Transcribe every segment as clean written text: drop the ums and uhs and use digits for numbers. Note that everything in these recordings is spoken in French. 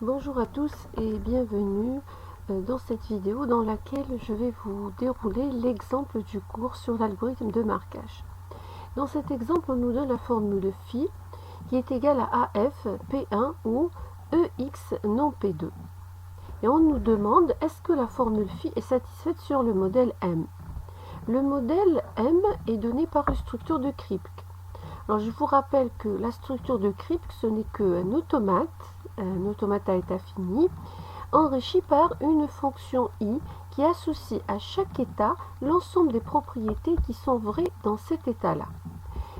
Bonjour à tous et bienvenue dans cette vidéo dans laquelle je vais vous dérouler l'exemple du cours sur l'algorithme de marquage. Dans cet exemple, on nous donne la formule phi qui est égale à AF P1 ou EX non P2. Et on nous demande est-ce que la formule phi est satisfaite sur le modèle M. Le modèle M est donné par une structure de Kripke. Alors je vous rappelle que la structure de Kripke, ce n'est qu'un automate à état fini, enrichi par une fonction i qui associe à chaque état l'ensemble des propriétés qui sont vraies dans cet état-là.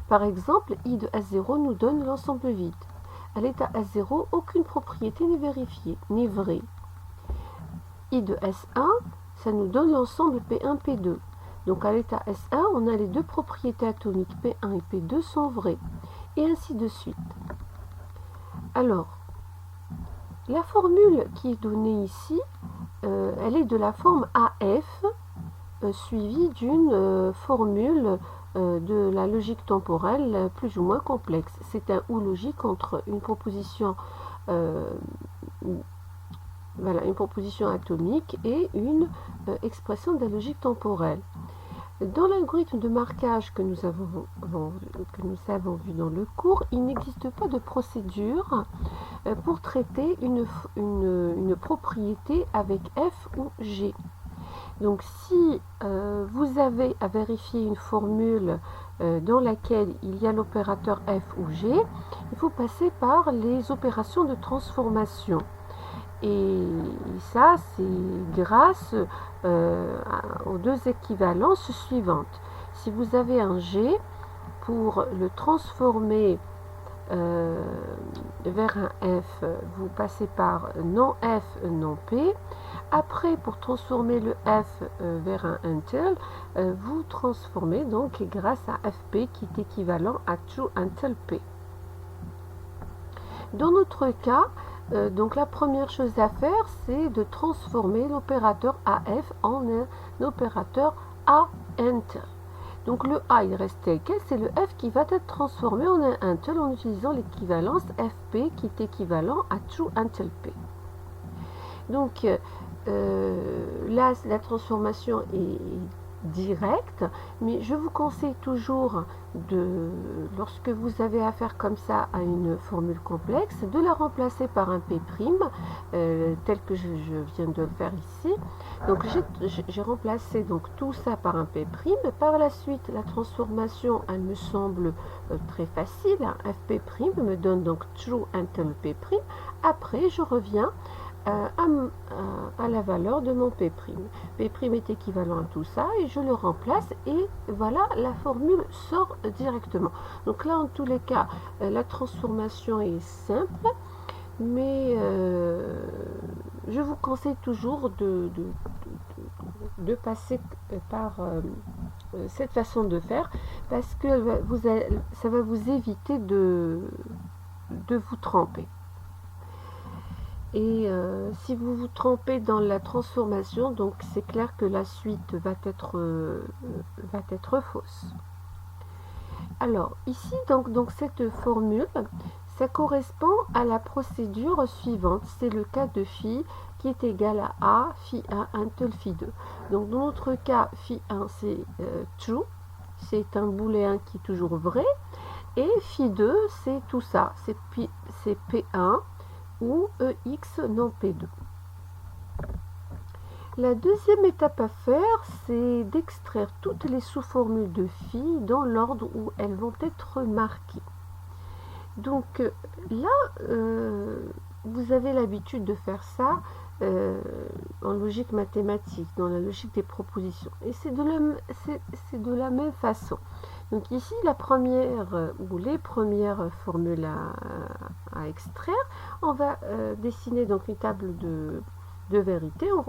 Par exemple, i de S0 nous donne l'ensemble vide. À l'état S0, aucune propriété n'est vérifiée, n'est vraie. I de S1, ça nous donne l'ensemble P1, P2. Donc à l'état S1, on a les deux propriétés atomiques P1 et P2 sont vraies. Et ainsi de suite. Alors, la formule qui est donnée ici, elle est de la forme AF, suivie d'une formule de la logique temporelle plus ou moins complexe. C'est un ou logique entre une proposition atomique et une expression de la logique temporelle. Dans l'algorithme de marquage que nous avons vu dans le cours, il n'existe pas de procédure pour traiter une propriété avec f ou g. Donc si vous avez à vérifier une formule dans laquelle il y a l'opérateur f ou g, il faut passer par les opérations de transformation. Et ça, c'est grâce aux deux équivalences suivantes. Si vous avez un G, pour le transformer vers un F, vous passez par non F, non P. Après, pour transformer le F vers un until, vous transformez donc grâce à FP qui est équivalent à true until P. Dans notre cas, donc la première chose à faire, c'est de transformer l'opérateur AF en un opérateur A-until. Donc le A, il reste tel quel, c'est le F qui va être transformé en un until en utilisant l'équivalence FP qui est équivalent à true until P. Donc là, la transformation est directe, mais je vous conseille toujours, lorsque vous avez affaire comme ça à une formule complexe, de la remplacer par un P', tel que je viens de le faire ici. Donc j'ai remplacé donc tout ça par un P'. Par la suite, la transformation, elle me semble très facile. Fp' me donne donc true until P'. Après, je reviens à la valeur de mon P'. P' est équivalent à tout ça et je le remplace et voilà, la formule sort directement. Donc là, en tous les cas, la transformation est simple, mais je vous conseille toujours de passer par cette façon de faire parce que ça va vous éviter de vous tromper. Et si vous vous trompez dans la transformation, donc c'est clair que la suite va être fausse. Alors ici, donc cette formule, ça correspond à la procédure suivante. C'est le cas de phi qui est égal à A, phi 1, until phi 2. Donc dans notre cas, phi 1 c'est true, c'est un booléen qui est toujours vrai. Et phi 2 c'est tout ça, c'est P1 ou EX non P2. La deuxième étape à faire, c'est d'extraire toutes les sous-formules de phi dans l'ordre où elles vont être marquées. Donc là, vous avez l'habitude de faire ça en logique mathématique, dans la logique des propositions. Et c'est de la même façon. Donc ici, la première ou les premières formules à extraire, on va dessiner donc une table de vérité en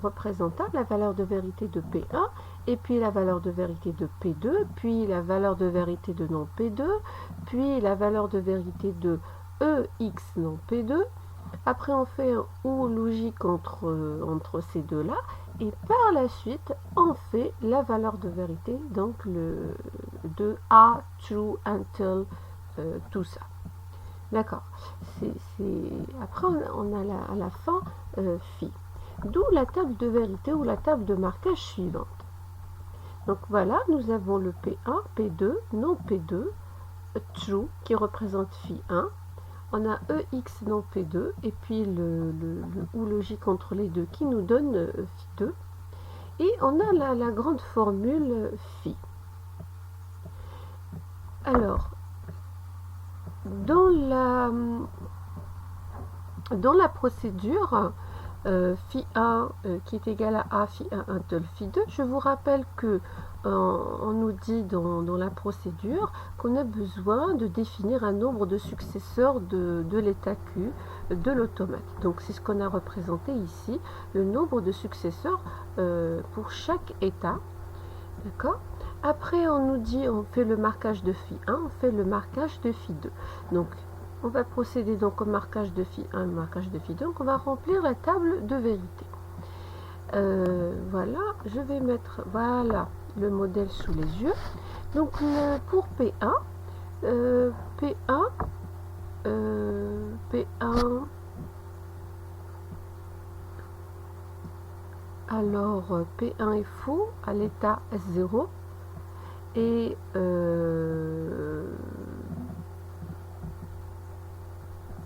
représentant la valeur de vérité de P1 et puis la valeur de vérité de P2, puis la valeur de vérité de non P2, puis la valeur de vérité de EX non P2. Après, on fait un ou logique entre ces deux-là. Et par la suite, on fait la valeur de vérité, donc de A, true, until, tout ça. D'accord. Après, on a à la fin phi. D'où la table de vérité ou la table de marquage suivante. Donc voilà, nous avons le P1, P2, non P2, true qui représente phi 1. On a EX non P2 et puis le ou logique entre les deux qui nous donne phi 2. Et on a la grande formule phi. Alors, dans la procédure, phi 1 qui est égal à A, phi 1, 1 tel phi 2, je vous rappelle que on nous dit dans la procédure qu'on a besoin de définir un nombre de successeurs de l'état Q de l'automate. Donc c'est ce qu'on a représenté ici, le nombre de successeurs pour chaque état. D'accord. Après on nous dit, on fait le marquage de phi 1, on fait le marquage de phi 2. Donc on va procéder donc au marquage de phi 1 et au marquage de phi 2. Donc on va remplir la table de vérité. Voilà, je vais mettre voilà le modèle sous les yeux. Donc pour P1, P1, alors P1 est faux à l'état S0 et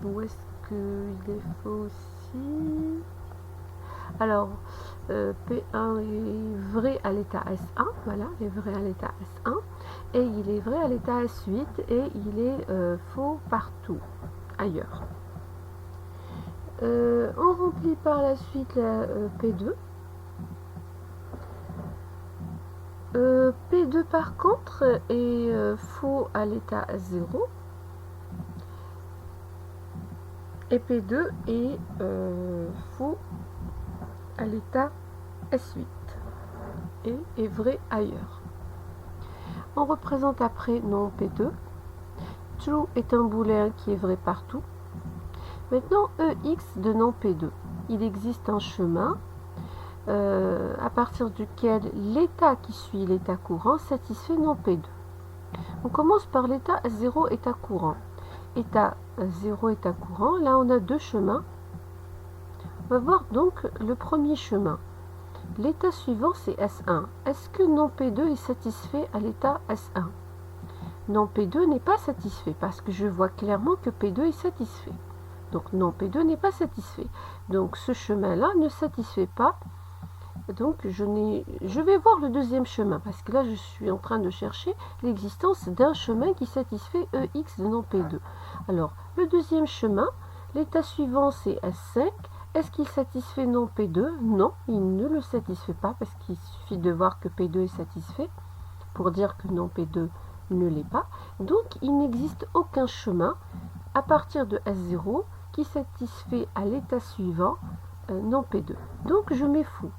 où est-ce qu'il est faux aussi? Alors, P1 est vrai à l'état S1, voilà, il est vrai à l'état S1, et il est vrai à l'état S8, et il est faux partout, ailleurs. On remplit par la suite la P2. P2 par contre est faux à l'état S0, et P2 est faux à l'état S8 et est vrai ailleurs. On représente après non P2. True est un booléen qui est vrai partout. Maintenant EX de non P2. Il existe un chemin à partir duquel l'état qui suit l'état courant satisfait non P2. On commence par l'état 0 état courant. État 0 état courant, là on a deux chemins. On va voir donc le premier chemin. L'état suivant c'est S1. Est-ce que non P2 est satisfait à l'état S1? Non P2 n'est pas satisfait parce que je vois clairement que P2 est satisfait. Donc non P2 n'est pas satisfait. Donc ce chemin-là ne satisfait pas. Donc je vais voir le deuxième chemin parce que là je suis en train de chercher l'existence d'un chemin qui satisfait EX de non P2. Alors le deuxième chemin, l'état suivant c'est S5. Est-ce qu'il satisfait non P2? Non, il ne le satisfait pas parce qu'il suffit de voir que P2 est satisfait pour dire que non P2 ne l'est pas. Donc il n'existe aucun chemin à partir de S0 qui satisfait à l'état suivant non P2. Donc je mets faux.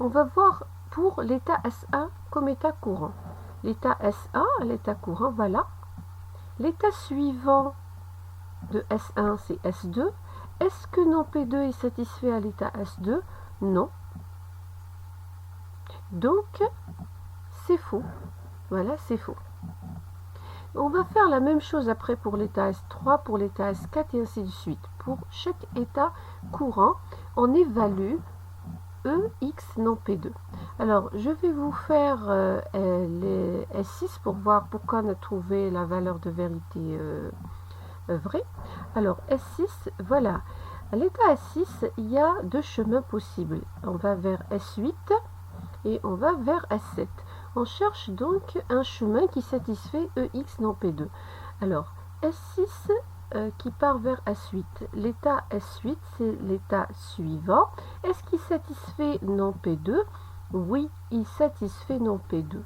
On va voir pour l'état S1 comme état courant. L'état S1, l'état courant, voilà. L'état suivant de S1, c'est S2. Est-ce que non P2 est satisfait à l'état S2? Non. Donc, c'est faux. Voilà, c'est faux. On va faire la même chose après pour l'état S3, pour l'état S4 et ainsi de suite. Pour chaque état courant, on évalue EX non P2. Alors, je vais vous faire les S6 pour voir pourquoi on a trouvé la valeur de vérité vraie. Alors, S6, voilà. À l'état S6, il y a deux chemins possibles. On va vers S8 et on va vers S7. On cherche donc un chemin qui satisfait EX non P2. Alors, S6 qui part vers S8. L'état S8, c'est l'état suivant. Est-ce qu'il satisfait non P2? Oui, il satisfait non P2.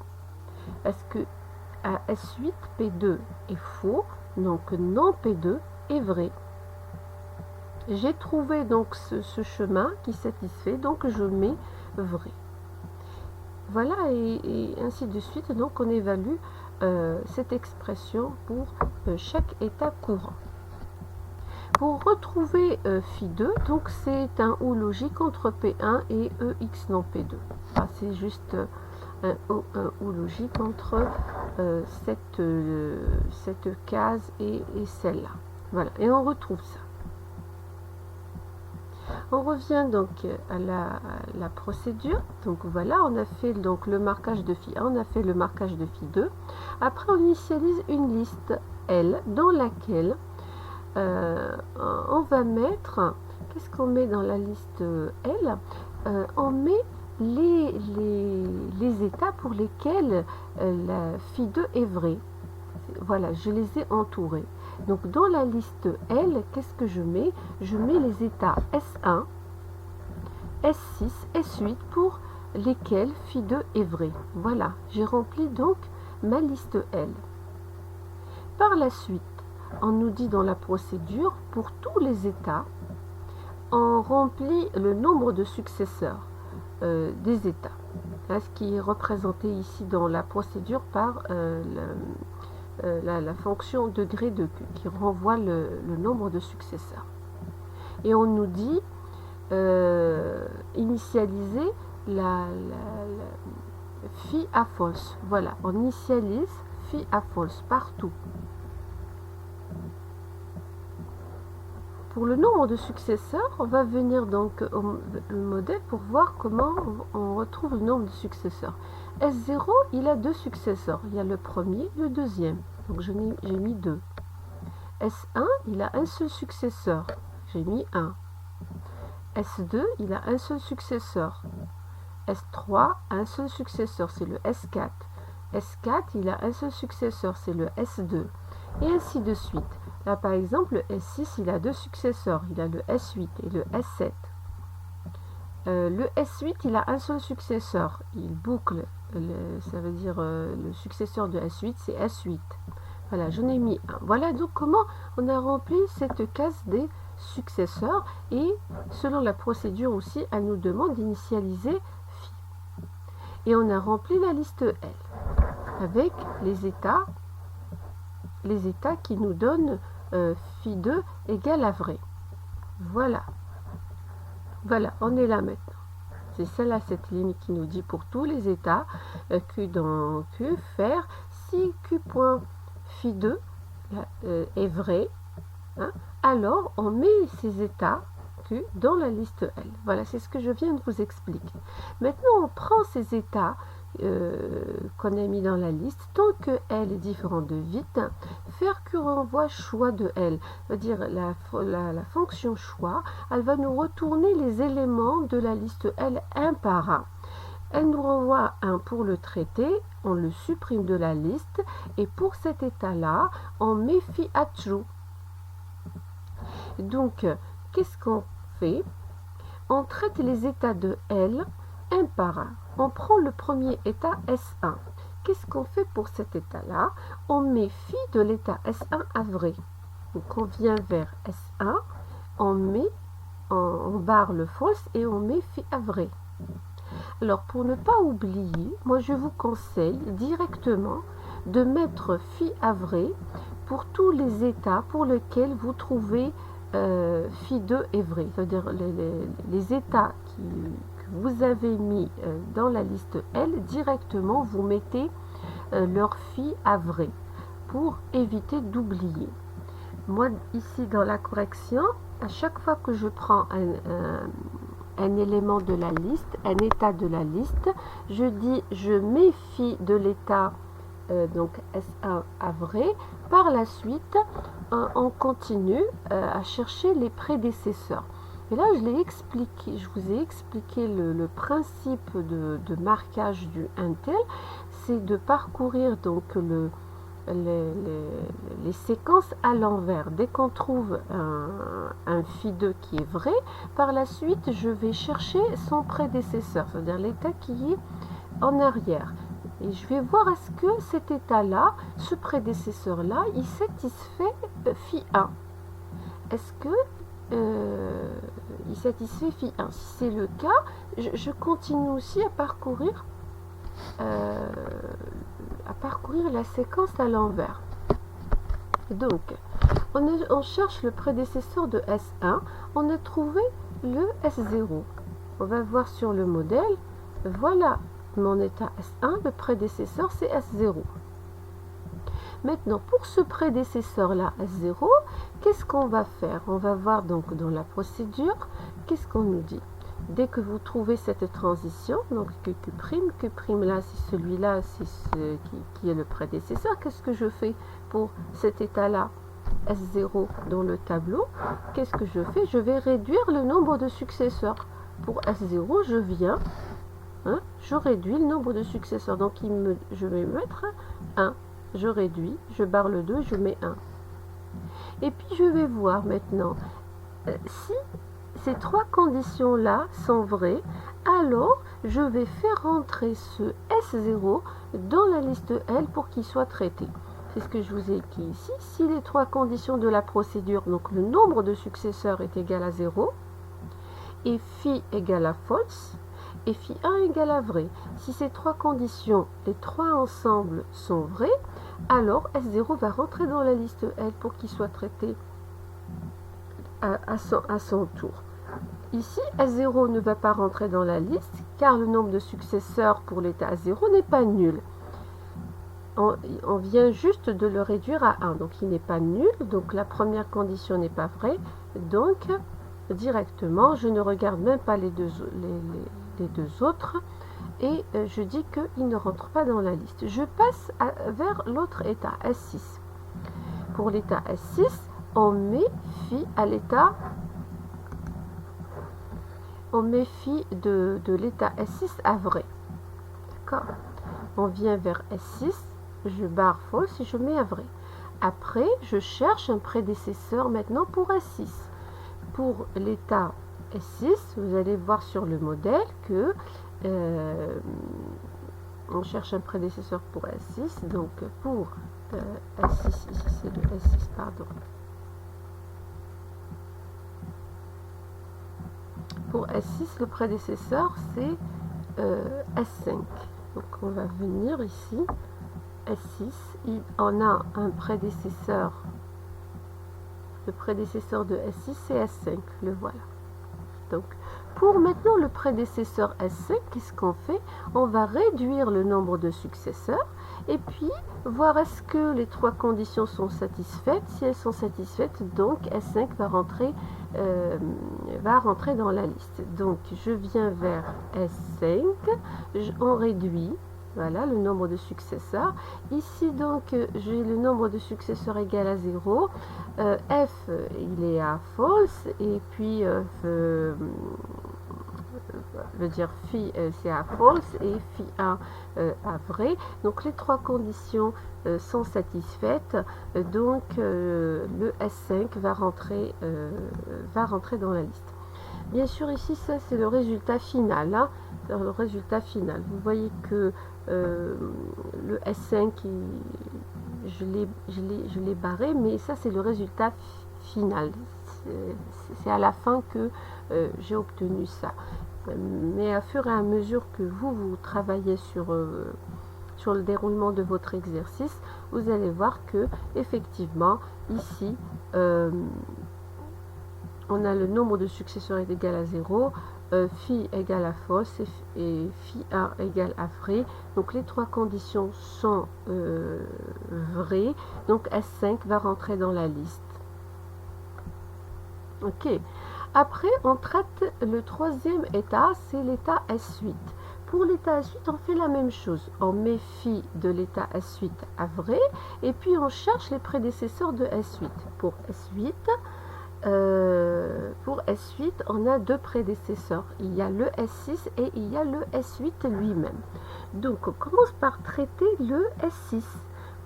Est-ce que à S8, P2 est faux? Donc non P2 est vrai. J'ai trouvé donc ce chemin qui satisfait, donc je mets vrai. Voilà, et ainsi de suite. Donc on évalue cette expression pour chaque état courant. Pour retrouver phi 2, donc c'est un ou logique entre P1 et EX non P2. Ah, c'est juste un ou logique entre cette case et celle-là. Voilà, et on retrouve ça. On revient donc à la procédure. Donc voilà, on a fait donc le marquage de phi 1, on a fait le marquage de phi 2. Après, on initialise une liste L dans laquelle on va mettre, qu'est-ce qu'on met dans la liste L? On met les états pour lesquels la phi 2 est vraie. Voilà, je les ai entourés. Donc dans la liste L, qu'est-ce que je mets? Je mets les états S1, S6, S8 pour lesquels phi 2 est vrai. Voilà, j'ai rempli donc ma liste L. Par la suite, on nous dit dans la procédure, pour tous les états, on remplit le nombre de successeurs des états. Là, ce qui est représenté ici dans la procédure par la fonction degré de Q, qui renvoie le nombre de successeurs. Et on nous dit initialiser la phi à false. Voilà, on initialise phi à false partout. Pour le nombre de successeurs, on va venir donc au modèle pour voir comment on retrouve le nombre de successeurs. S0, il a deux successeurs. Il y a le premier, le deuxième. Donc j'ai mis 2. S1, il a un seul successeur. J'ai mis 1. S2, il a un seul successeur. S3, un seul successeur, c'est le S4. S4, il a un seul successeur, c'est le S2. Et ainsi de suite. Là, par exemple, le S6, il a deux successeurs. Il a le S8 et le S7. Le S8, il a un seul successeur. Il boucle, ça veut dire le successeur de S8, c'est S8. Voilà, j'en ai mis un. Voilà donc comment on a rempli cette case des successeurs. Et selon la procédure aussi, elle nous demande d'initialiser phi. Et on a rempli la liste L avec les états qui nous donnent phi 2 égale à vrai. Voilà. Voilà, on est là maintenant. C'est celle-là, cette ligne qui nous dit pour tous les états, Q dans Q, faire si Q.phi 2 est vrai, hein, alors on met ces états Q dans la liste L. Voilà, c'est ce que je viens de vous expliquer. Maintenant, on prend ces états qu'on a mis dans la liste, tant que L est différent de vite, faire Q renvoie choix de L, c'est-à-dire la fonction choix, elle va nous retourner les éléments de la liste L un par un. Elle nous renvoie un pour le traiter, on le supprime de la liste, et pour cet état-là, on met phi à true. Donc, qu'est-ce qu'on fait? On traite les états de L un par un. On prend le premier état S1. Qu'est-ce qu'on fait pour cet état-là? On met phi de l'état S1 à vrai. Donc on vient vers S1, on barre le false et on met phi à vrai. Alors pour ne pas oublier, moi je vous conseille directement de mettre phi à vrai pour tous les états pour lesquels vous trouvez phi 2 est vrai. C'est-à-dire les états que vous avez mis dans la liste L, directement vous mettez leur phi à vrai pour éviter d'oublier. Moi ici dans la correction, à chaque fois que je prends un élément de la liste, un état de la liste, je dis je mets phi de l'état donc S1 à vrai. Par la suite, on continue à chercher les prédécesseurs. Et là, je vous ai expliqué le principe de marquage du Intel, c'est de parcourir donc les séquences à l'envers. Dès qu'on trouve un phi 2 qui est vrai, par la suite, je vais chercher son prédécesseur, c'est-à-dire l'état qui est en arrière. Et je vais voir est-ce que cet état-là, ce prédécesseur-là, il satisfait phi 1. Est-ce que il satisfait phi 1? Si c'est le cas, je continue aussi à parcourir la séquence à l'envers. Donc, on cherche le prédécesseur de S1. On a trouvé le S0. On va voir sur le modèle. Voilà mon état S1, le prédécesseur c'est S0. Maintenant, pour ce prédécesseur-là, S0, qu'est-ce qu'on va faire? On va voir donc dans la procédure, qu'est-ce qu'on nous dit? Dès que vous trouvez cette transition, donc Q' là, c'est celui-là, c'est ce qui est le prédécesseur, qu'est-ce que je fais pour cet état-là, S0 dans le tableau? Qu'est-ce que je fais? Je vais réduire le nombre de successeurs. Pour S0, je viens, je réduis le nombre de successeurs. Donc, je vais mettre 1. Je réduis, je barre le 2, je mets 1. Et puis, je vais voir maintenant, si ces trois conditions-là sont vraies, alors je vais faire rentrer ce S0 dans la liste L pour qu'il soit traité. C'est ce que je vous ai écrit ici. Si les trois conditions de la procédure, donc le nombre de successeurs est égal à 0, et phi égale à false, et phi 1 égale à vrai. Si ces trois conditions, les trois ensemble, sont vraies, alors S0 va rentrer dans la liste L pour qu'il soit traité à son tour. Ici, S0 ne va pas rentrer dans la liste car le nombre de successeurs pour l'état 0 n'est pas nul. On vient juste de le réduire à 1, donc il n'est pas nul, donc la première condition n'est pas vraie, donc directement je ne regarde même pas les deux autres et je dis qu'il ne rentre pas dans la liste. Je passe vers l'autre état, S6. Pour l'état S6, on met phi à l'état, on met phi de l'état S6 à vrai. D'accord? On vient vers S6, je barre false et je mets à vrai. Après, je cherche un prédécesseur maintenant pour S6. Pour l'état S6, vous allez voir sur le modèle que on cherche un prédécesseur pour S6. Donc pour S6, ici c'est le S6, pardon. Pour S6, le prédécesseur c'est S5. Donc on va venir ici, S6, on a un prédécesseur. Le prédécesseur de S6 c'est S5, le voilà. Donc pour maintenant le prédécesseur S5, qu'est-ce qu'on fait? On va réduire le nombre de successeurs et puis voir est-ce que les trois conditions sont satisfaites. Si elles sont satisfaites, donc S5 va rentrer dans la liste. Donc je viens vers S5, on réduit. Voilà le nombre de successeurs. Ici donc j'ai le nombre de successeurs égal à 0. F il est à false et puis veut dire phi c'est à false et phi 1 à vrai. Donc les trois conditions sont satisfaites. Donc le S5 va rentrer dans la liste. Bien sûr ici ça c'est le résultat final. Hein, le résultat final. Vous voyez que le S5 je l'ai barré, mais ça c'est le résultat final. C'est à la fin que j'ai obtenu ça. Mais à fur et à mesure que vous travaillez sur le déroulement de votre exercice, vous allez voir que effectivement ici on a le nombre de successeurs est égal à 0, phi égale à false et phi 1 égale à vrai. Donc les trois conditions sont vraies. Donc S5 va rentrer dans la liste. Ok. Après, on traite le troisième état, c'est l'état S8. Pour l'état S8, on fait la même chose. On met phi de l'état S8 à vrai et puis on cherche les prédécesseurs de S8. Pour S8, on a deux prédécesseurs. Il y a le S6 et il y a le S8 lui-même. Donc, on commence par traiter le S6.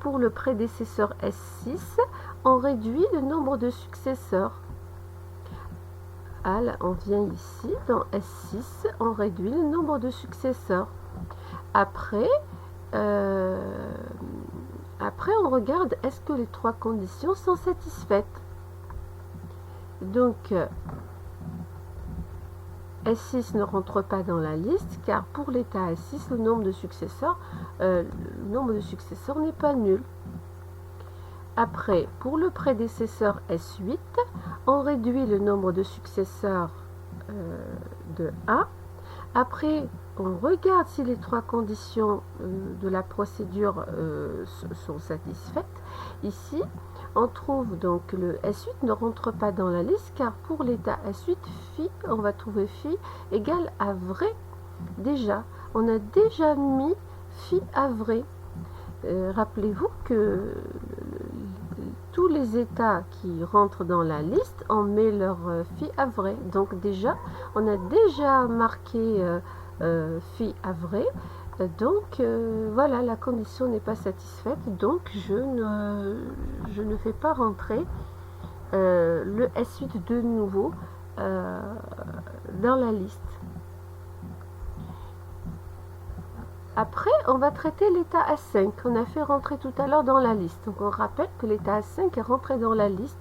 Pour le prédécesseur S6, on réduit le nombre de successeurs. Là, on vient ici, dans S6, on réduit le nombre de successeurs. Après, on regarde est-ce que les trois conditions sont satisfaites. Donc, S6 ne rentre pas dans la liste car pour l'état S6, le nombre de successeurs n'est pas nul. Après, pour le prédécesseur S8, on réduit le nombre de successeurs de 1. Après, on regarde si les trois conditions de la procédure sont satisfaites. Ici, on trouve donc le S8 ne rentre pas dans la liste car pour l'état S8, phi, on va trouver phi égale à vrai. Déjà, on a déjà mis phi à vrai. Rappelez-vous que tous les états qui rentrent dans la liste, on met leur phi à vrai. Donc déjà, on a déjà marqué phi à vrai. Donc voilà, la condition n'est pas satisfaite. Donc je ne fais pas rentrer le S8 de nouveau dans la liste. Après, on va traiter l'état S5 qu'on a fait rentrer tout à l'heure dans la liste. Donc on rappelle que l'état S5 est rentré dans la liste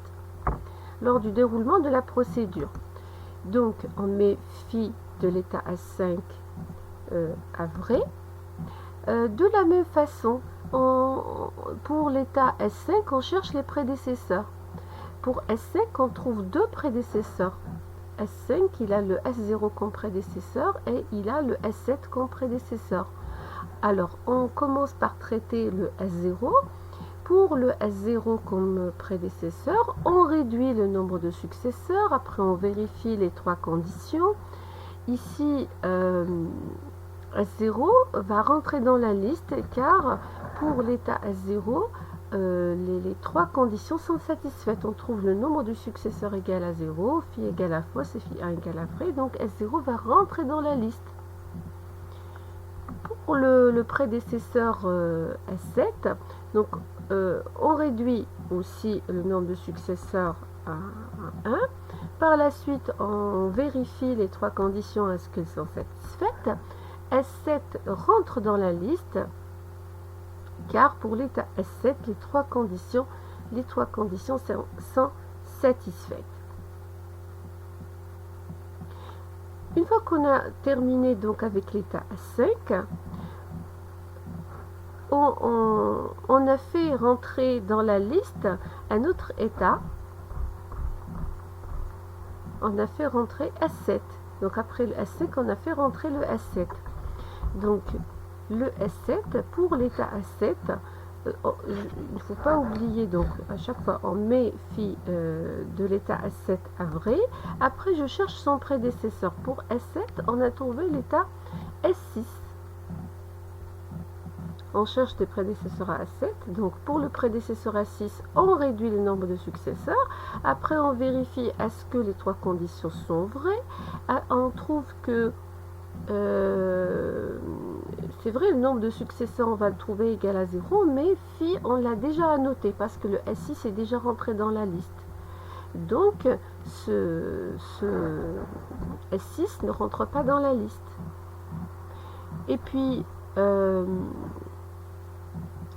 lors du déroulement de la procédure. Donc on met phi de l'état S5 à vrai. De la même façon, pour l'état S5, on cherche les prédécesseurs. Pour S5, on trouve deux prédécesseurs. S5, il a le S0 comme prédécesseur et il a le S7 comme prédécesseur. Alors, on commence par traiter le S0. Pour le S0 comme prédécesseur, on réduit le nombre de successeurs. Après, on vérifie les trois conditions. Ici, S0 va rentrer dans la liste car pour l'état S0, les trois conditions sont satisfaites. On trouve le nombre de successeurs égal à 0, phi égale à fausse et phi 1 égale à vrai. Donc S0 va rentrer dans la liste. Pour le prédécesseur S7, donc, on réduit aussi le nombre de successeurs à 1. Par la suite, on vérifie les trois conditions, est-ce qu'elles sont satisfaites. S7 rentre dans la liste, car pour l'état S7, les trois conditions sont satisfaites. Une fois qu'on a terminé donc avec l'état S5, on a fait rentrer dans la liste un autre état. On a fait rentrer S7. Donc après le S5, on a fait rentrer le S7. Donc le S7, pour l'état S7, il ne faut pas oublier, donc à chaque fois on met phi de l'état S7 à vrai. Après je cherche son prédécesseur. Pour S7, on a trouvé l'état S6. On cherche des prédécesseurs à S7. Donc pour le prédécesseur A6, on réduit le nombre de successeurs. Après on vérifie est-ce que les trois conditions sont vraies. On trouve que c'est vrai, le nombre de successeurs, on va le trouver égal à 0, mais phi, on l'a déjà annoté parce que le S6 est déjà rentré dans la liste. Donc, ce S6 ne rentre pas dans la liste. Et puis,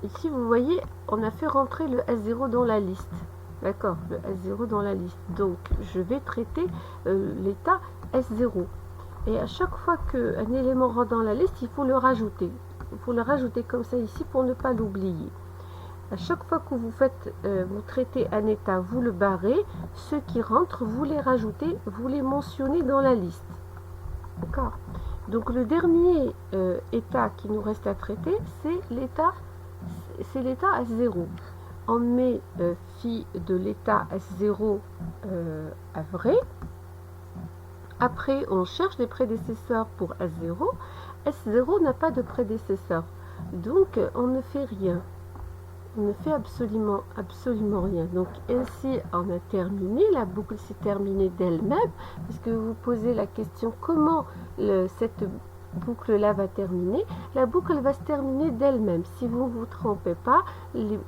ici, vous voyez, on a fait rentrer le S0 dans la liste. D'accord, le S0 dans la liste. Donc, je vais traiter l'état S0. Et à chaque fois qu'un élément rentre dans la liste, il faut le rajouter. Il faut le rajouter comme ça ici pour ne pas l'oublier. À chaque fois que vous traitez un état, vous le barrez. Ceux qui rentrent, vous les rajoutez, vous les mentionnez dans la liste. D'accord? Donc le dernier état qui nous reste à traiter, c'est l'état S0. On met phi de l'état S0 à vrai. Après, on cherche des prédécesseurs pour S0. S0 n'a pas de prédécesseur. Donc, on ne fait rien. On ne fait absolument rien. Donc, ainsi, on a terminé. La boucle s'est terminée d'elle-même. Parce que vous posez la question comment cette boucle-là va terminer. La boucle va se terminer d'elle-même. Si vous ne vous trompez pas,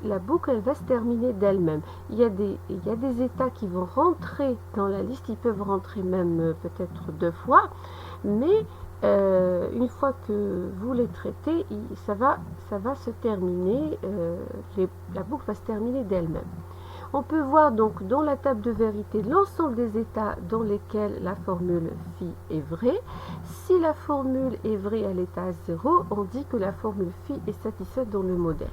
la boucle elle va se terminer d'elle-même. Il y a des états qui vont rentrer dans la liste. Ils peuvent rentrer même peut-être 2 fois. Mais une fois que vous les traitez, ça va se terminer. La boucle va se terminer d'elle-même. On peut voir donc dans la table de vérité l'ensemble des états dans lesquels la formule phi est vraie. Si la formule est vraie à l'état 0, on dit que la formule phi est satisfaite dans le modèle.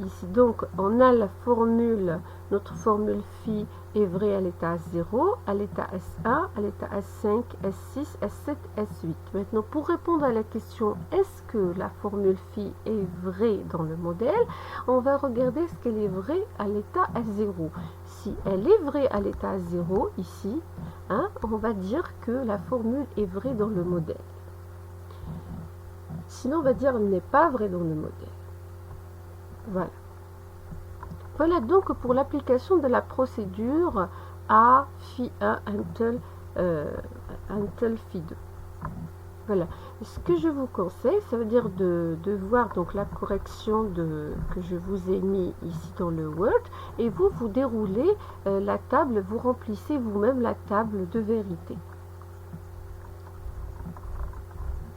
ici. Donc, on a la formule, notre formule phi est vraie à l'état S0, à l'état S1, à l'état S5, S6, S7, S8. Maintenant, pour répondre à la question est-ce que la formule phi est vraie dans le modèle, on va regarder est-ce qu'elle est vraie à l'état S0. Si elle est vraie à l'état S0, ici, hein, on va dire que la formule est vraie dans le modèle. Sinon, on va dire qu'elle n'est pas vraie dans le modèle. Voilà. Voilà donc pour l'application de la procédure A phi 1 until phi 2. Voilà. Ce que je vous conseille, ça veut dire de voir donc la correction que je vous ai mis ici dans le Word et vous déroulez la table, vous remplissez vous-même la table de vérité.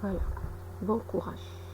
Voilà. Bon courage.